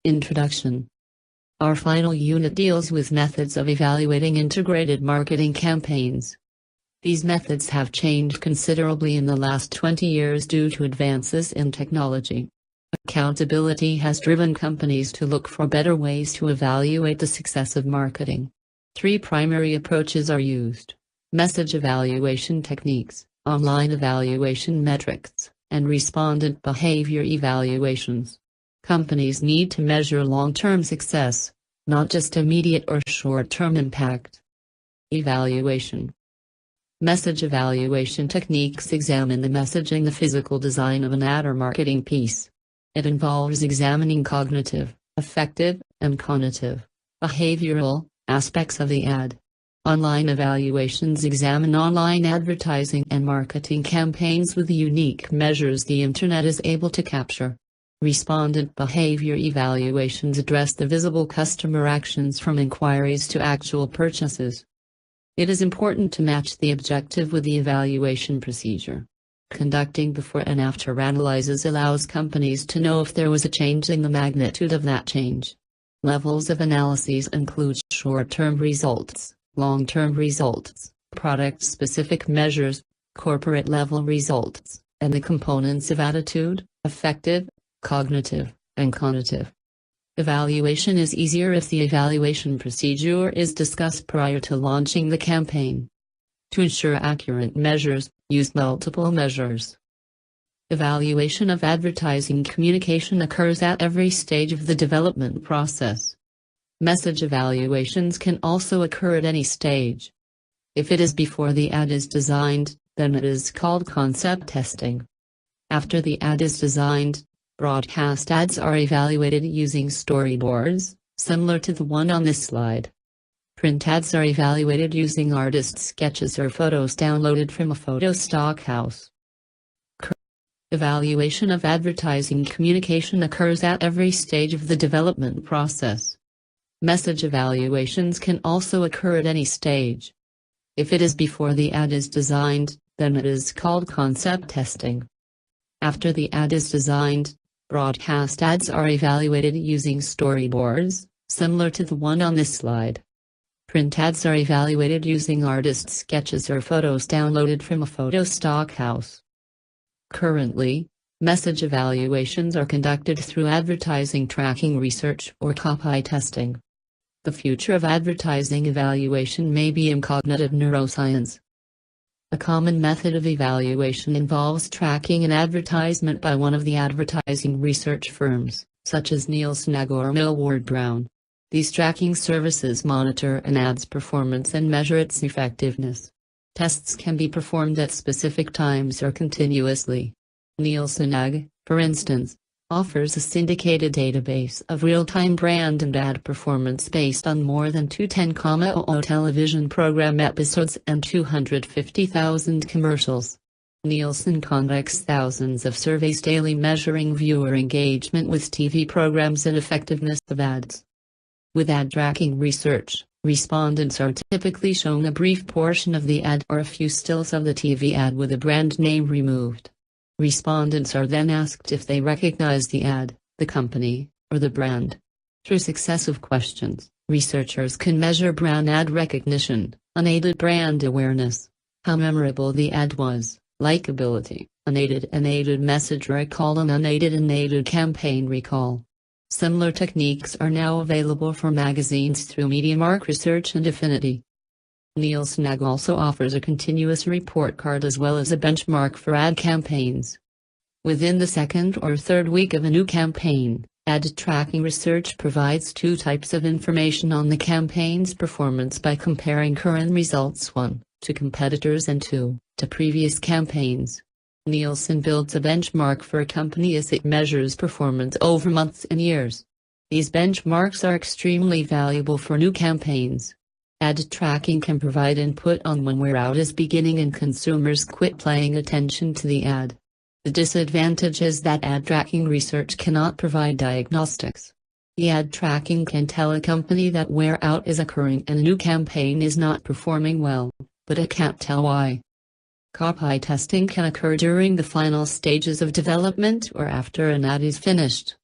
Introduction. Our final unit deals with methods of evaluating integrated marketing campaigns. These methods have changed considerably in the last 20 years due to advances in technology. Accountability has driven companies to look for better ways to evaluate the success of marketing. Three primary approaches are used: message evaluation techniques, online evaluation metrics, and respondent behavior evaluations. Companies need to measure long-term success, not just immediate or short-term impact. Evaluation. Message evaluation techniques examine the messaging, the physical design of an ad or marketing piece. It involves examining cognitive, affective, and cognitive, behavioral aspects of the ad. Online evaluations examine online advertising and marketing campaigns with the unique measures the Internet is able to capture. Respondent behavior evaluations address the visible customer actions from inquiries to actual purchases. It is important to match the objective with the evaluation procedure. Conducting before and after analyses allows companies to know if there was a change in the magnitude of that change. Levels of analyses include short-term results, long-term results, product-specific measures, corporate-level results, and the components of attitude, affective, cognitive, and cognitive. Evaluation is easier if the evaluation procedure is discussed prior to launching the campaign. To ensure accurate measures, use multiple measures. Evaluation of advertising communication occurs at every stage of the development process. Message evaluations can also occur at any stage. If it is before the ad is designed, then it is called concept testing. After the ad is designed, broadcast ads are evaluated using storyboards, similar to the one on this slide. Print ads are evaluated using artist sketches or photos downloaded from a photo stockhouse. Evaluation of advertising communication occurs at every stage of the development process. Message evaluations can also occur at any stage. If it is before the ad is designed, then it is called concept testing. After the ad is designed, broadcast ads are evaluated using storyboards, similar to the one on this slide. Print ads are evaluated using artist sketches or photos downloaded from a photo stockhouse. Currently, message evaluations are conducted through advertising tracking research or copy testing. The future of advertising evaluation may be in cognitive neuroscience. A common method of evaluation involves tracking an advertisement by one of the advertising research firms, such as Nielsen or Millward Brown. These tracking services monitor an ad's performance and measure its effectiveness. Tests can be performed at specific times or continuously. Nielsen AG, for instance, offers a syndicated database of real-time brand and ad performance based on more than 210,000 television program episodes and 250,000 commercials. Nielsen conducts thousands of surveys daily measuring viewer engagement with TV programs and effectiveness of ads. With ad tracking research, respondents are typically shown a brief portion of the ad or a few stills of the TV ad with a brand name removed. Respondents are then asked if they recognize the ad, the company, or the brand. Through successive questions, researchers can measure brand ad recognition, unaided brand awareness, how memorable the ad was, likability, unaided message recall, and unaided campaign recall. Similar techniques are now available for magazines through MediaMark Research and Affinity. Nielsen AG also offers a continuous report card as well as a benchmark for ad campaigns. Within the second or third week of a new campaign, ad tracking research provides two types of information on the campaign's performance by comparing current results 1, to competitors and 2, to previous campaigns. Nielsen builds a benchmark for a company as it measures performance over months and years. These benchmarks are extremely valuable for new campaigns. Ad tracking can provide input on when wear out is beginning and consumers quit paying attention to the ad. The disadvantage is that ad tracking research cannot provide diagnostics. The ad tracking can tell a company that wear out is occurring and a new campaign is not performing well, but it can't tell why. Copy testing can occur during the final stages of development or after an ad is finished.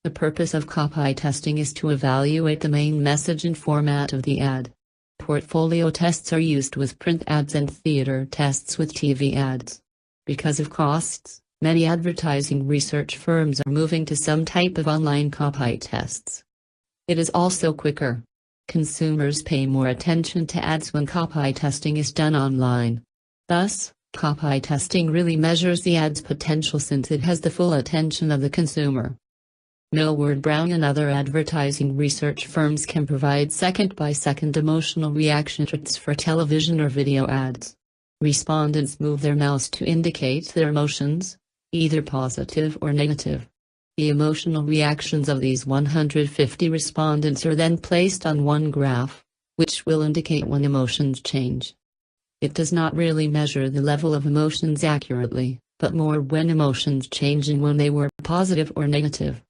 The purpose of copy testing is to evaluate the main message and format of the ad. Portfolio tests are used with print ads and theater tests with TV ads. Because of costs, many advertising research firms are moving to some type of online copy tests. It is also quicker. Consumers pay more attention to ads when copy testing is done online. Thus, copy testing really measures the ad's potential since it has the full attention of the consumer. Millward Brown and other advertising research firms can provide second-by-second emotional reaction traits for television or video ads. Respondents move their mouse to indicate their emotions, either positive or negative. The emotional reactions of these 150 respondents are then placed on one graph, which will indicate when emotions change. It does not really measure the level of emotions accurately, but more when emotions change and when they were positive or negative.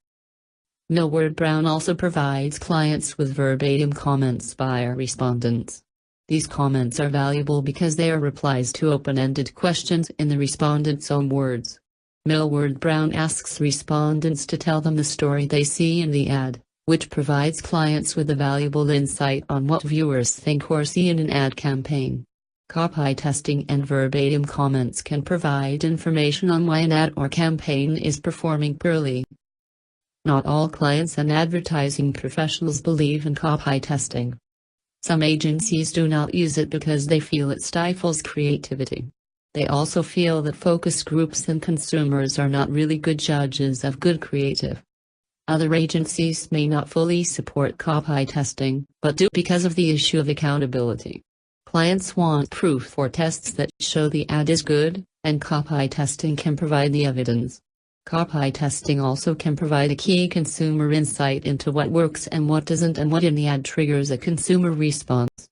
Millward Brown also provides clients with verbatim comments by our respondents. These comments are valuable because they are replies to open-ended questions in the respondent's own words. Millward Brown asks respondents to tell them the story they see in the ad, which provides clients with a valuable insight on what viewers think or see in an ad campaign. Copy testing and verbatim comments can provide information on why an ad or campaign is performing poorly. Not all clients and advertising professionals believe in copy testing. Some agencies do not use it because they feel it stifles creativity. They also feel that focus groups and consumers are not really good judges of good creative. Other agencies may not fully support copy testing, but do because of the issue of accountability. Clients want proof or tests that show the ad is good, and copy testing can provide the evidence. Copy testing also can provide a key consumer insight into what works and what doesn't and what in the ad triggers a consumer response.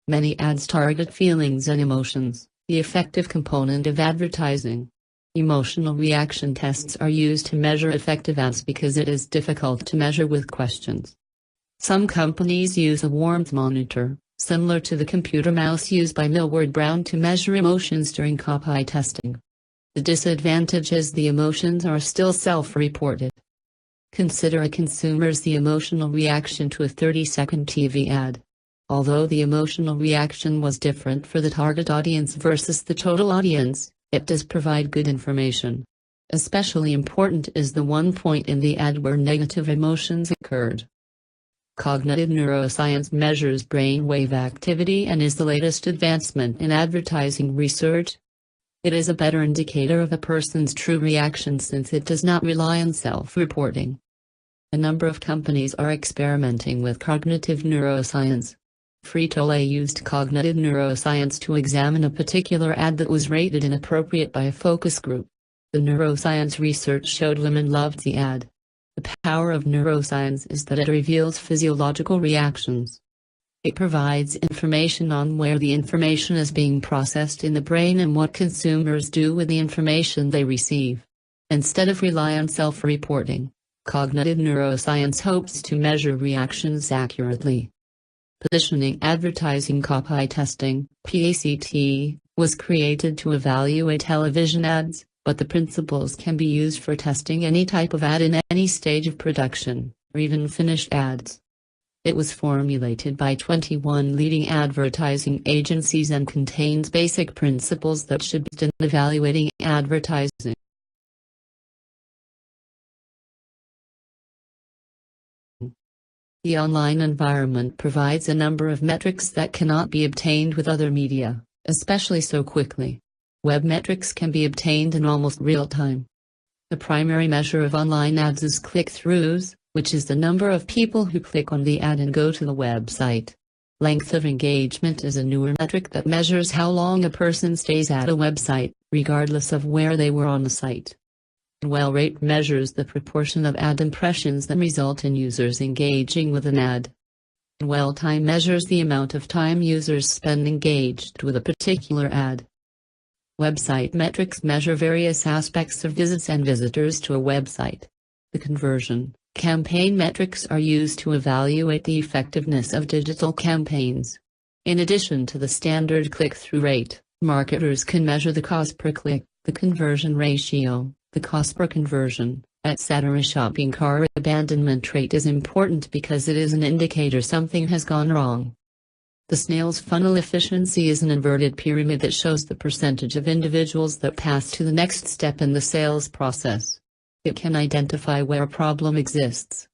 Many ads target feelings and emotions, the effective component of advertising. Emotional reaction tests are used to measure effective ads because it is difficult to measure with questions. Some companies use a warmth monitor, similar to the computer mouse used by Millward Brown to measure emotions during copy testing. The disadvantage is the emotions are still self-reported. Consider a consumer's emotional reaction to a 30-second TV ad. Although the emotional reaction was different for the target audience versus the total audience, it does provide good information. Especially important is the one point in the ad where negative emotions occurred. Cognitive neuroscience measures brainwave activity and is the latest advancement in advertising research. It is a better indicator of a person's true reaction since it does not rely on self-reporting. A number of companies are experimenting with cognitive neuroscience. Frito-Lay used cognitive neuroscience to examine a particular ad that was rated inappropriate by a focus group. The neuroscience research showed women loved the ad. The power of neuroscience is that it reveals physiological reactions. It provides information on where the information is being processed in the brain and what consumers do with the information they receive. Instead of rely on self-reporting, cognitive neuroscience hopes to measure reactions accurately. Positioning Advertising Copy Testing, PACT, was created to evaluate television ads, but the principles can be used for testing any type of ad in any stage of production, or even finished ads. It was formulated by 21 leading advertising agencies and contains basic principles that should be used in evaluating advertising. The online environment provides a number of metrics that cannot be obtained with other media, especially so quickly. Web metrics can be obtained in almost real time. The primary measure of online ads is click-throughs, which is the number of people who click on the ad and go to the website. Length of engagement is a newer metric that measures how long a person stays at a website, regardless of where they were on the site. Dwell rate measures the proportion of ad impressions that result in users engaging with an ad. Dwell time measures the amount of time users spend engaged with a particular ad. Website metrics measure various aspects of visits and visitors to a website. The conversion campaign metrics are used to evaluate the effectiveness of digital campaigns. In addition to the standard click-through rate, marketers can measure the cost per click, the conversion ratio, the cost per conversion, etc. Shopping cart abandonment rate is important because it is an indicator something has gone wrong. The snail's funnel efficiency is an inverted pyramid that shows the percentage of individuals that pass to the next step in the sales process. It can identify where a problem exists.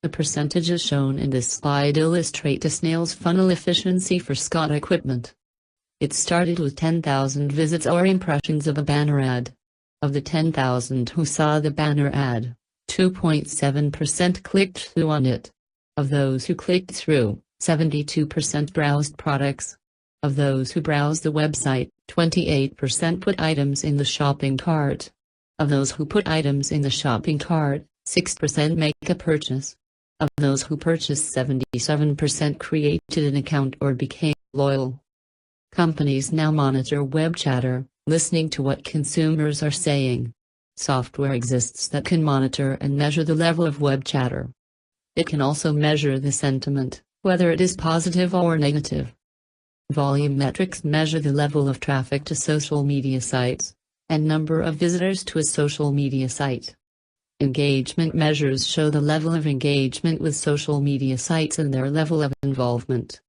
The percentages shown in this slide illustrate the snail's funnel efficiency for Scott equipment. It started with 10,000 visits or impressions of a banner ad. Of the 10,000 who saw the banner ad, 2.7% clicked through on it. Of those who clicked through, 72% browsed products. Of those who browsed the website, 28% put items in the shopping cart. Of those who put items in the shopping cart, 6% make a purchase. Of those who purchased, 77% created an account or became loyal. Companies now monitor web chatter, listening to what consumers are saying. Software exists that can monitor and measure the level of web chatter. It can also measure the sentiment, whether it is positive or negative. Volume metrics measure the level of traffic to social media sites, and number of visitors to a social media site. Engagement measures show the level of engagement with social media sites and their level of involvement.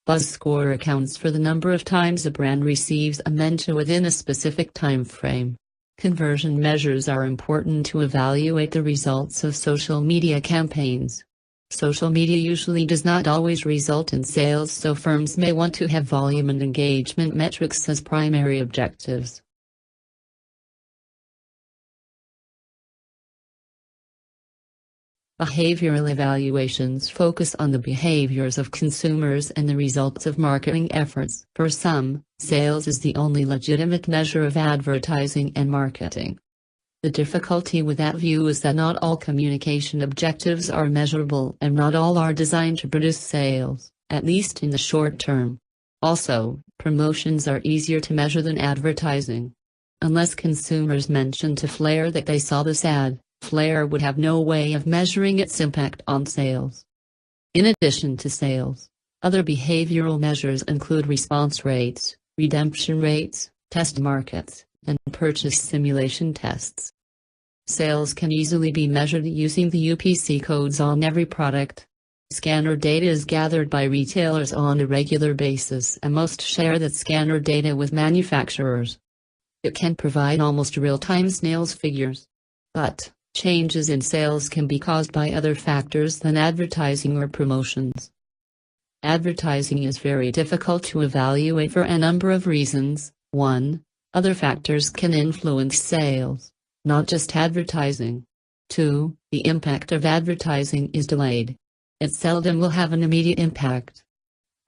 BuzzScore accounts for the number of times a brand receives a mention within a specific time frame. Conversion measures are important to evaluate the results of social media campaigns. Social media usually does not always result in sales, so firms may want to have volume and engagement metrics as primary objectives. Behavioral evaluations focus on the behaviors of consumers and the results of marketing efforts. For some, sales is the only legitimate measure of advertising and marketing. The difficulty with that view is that not all communication objectives are measurable and not all are designed to produce sales, at least in the short term. Also, promotions are easier to measure than advertising. Unless consumers mention to Flair that they saw this ad, Flair would have no way of measuring its impact on sales. In addition to sales, other behavioral measures include response rates, redemption rates, test markets, and purchase simulation tests. Sales can easily be measured using the UPC codes on every product. Scanner data is gathered by retailers on a regular basis and most share that scanner data with manufacturers. It can provide almost real-time sales figures. But changes in sales can be caused by other factors than advertising or promotions. Advertising is very difficult to evaluate for a number of reasons. 1. Other factors can influence sales, not just advertising. 2. The impact of advertising is delayed. It seldom will have an immediate impact.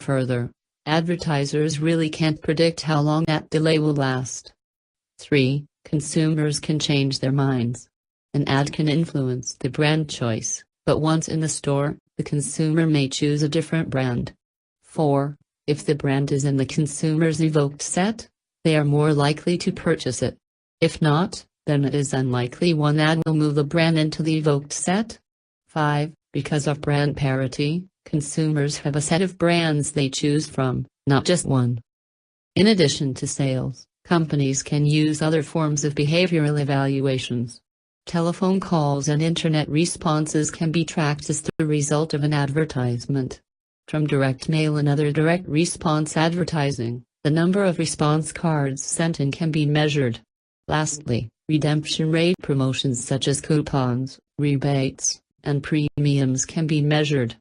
Further, advertisers really can't predict how long that delay will last. 3. Consumers can change their minds. An ad can influence the brand choice, but once in the store, the consumer may choose a different brand. 4. If the brand is in the consumer's evoked set, they are more likely to purchase it. If not, then it is unlikely one ad will move the brand into the evoked set. 5. Because of brand parity, consumers have a set of brands they choose from, not just one. In addition to sales, companies can use other forms of behavioral evaluations. Telephone calls and internet responses can be tracked as the result of an advertisement. From direct mail and other direct response advertising, the number of response cards sent in can be measured. Lastly, redemption rate promotions such as coupons, rebates, and premiums can be measured.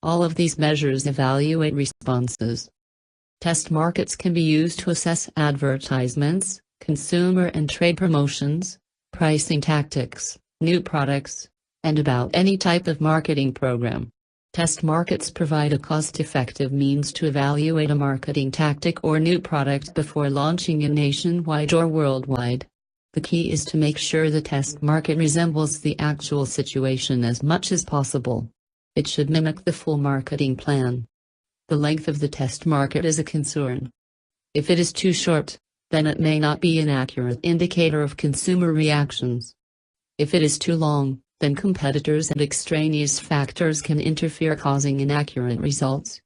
All of these measures evaluate responses. Test markets can be used to assess advertisements, consumer and trade promotions, pricing tactics, new products, and about any type of marketing program. Test markets provide a cost-effective means to evaluate a marketing tactic or new product before launching it nationwide or worldwide. The key is to make sure the test market resembles the actual situation as much as possible. It should mimic the full marketing plan. The length of the test market is a concern. If it is too short, then it may not be an accurate indicator of consumer reactions. If it is too long, then competitors and extraneous factors can interfere, causing inaccurate results.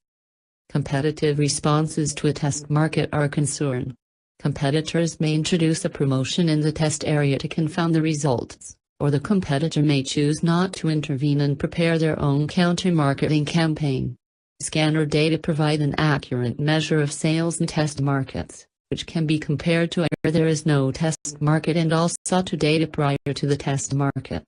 Competitive responses to a test market are a concern. Competitors may introduce a promotion in the test area to confound the results, or the competitor may choose not to intervene and prepare their own counter-marketing campaign. Scanner data provide an accurate measure of sales in test markets, which can be compared to where there is no test market and also to data prior to the test market.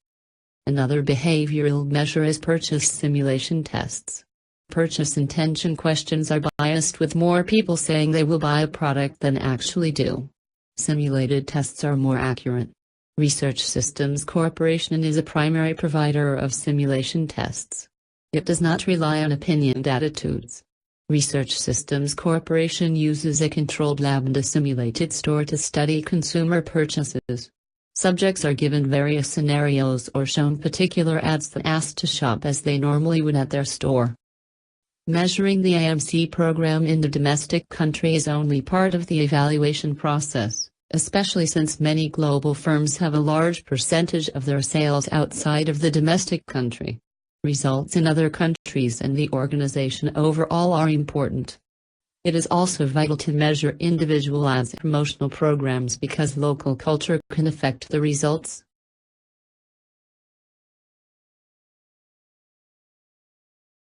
Another behavioral measure is purchase simulation tests. Purchase intention questions are biased, with more people saying they will buy a product than actually do. Simulated tests are more accurate. Research Systems Corporation is a primary provider of simulation tests. It does not rely on opinioned attitudes. Research Systems Corporation uses a controlled lab and a simulated store to study consumer purchases. Subjects are given various scenarios or shown particular ads and asked to shop as they normally would at their store. Measuring the AMC program in the domestic country is only part of the evaluation process, especially since many global firms have a large percentage of their sales outside of the domestic country. Results in other countries and the organization overall are important. It is also vital to measure individual ads and promotional programs because local culture can affect the results.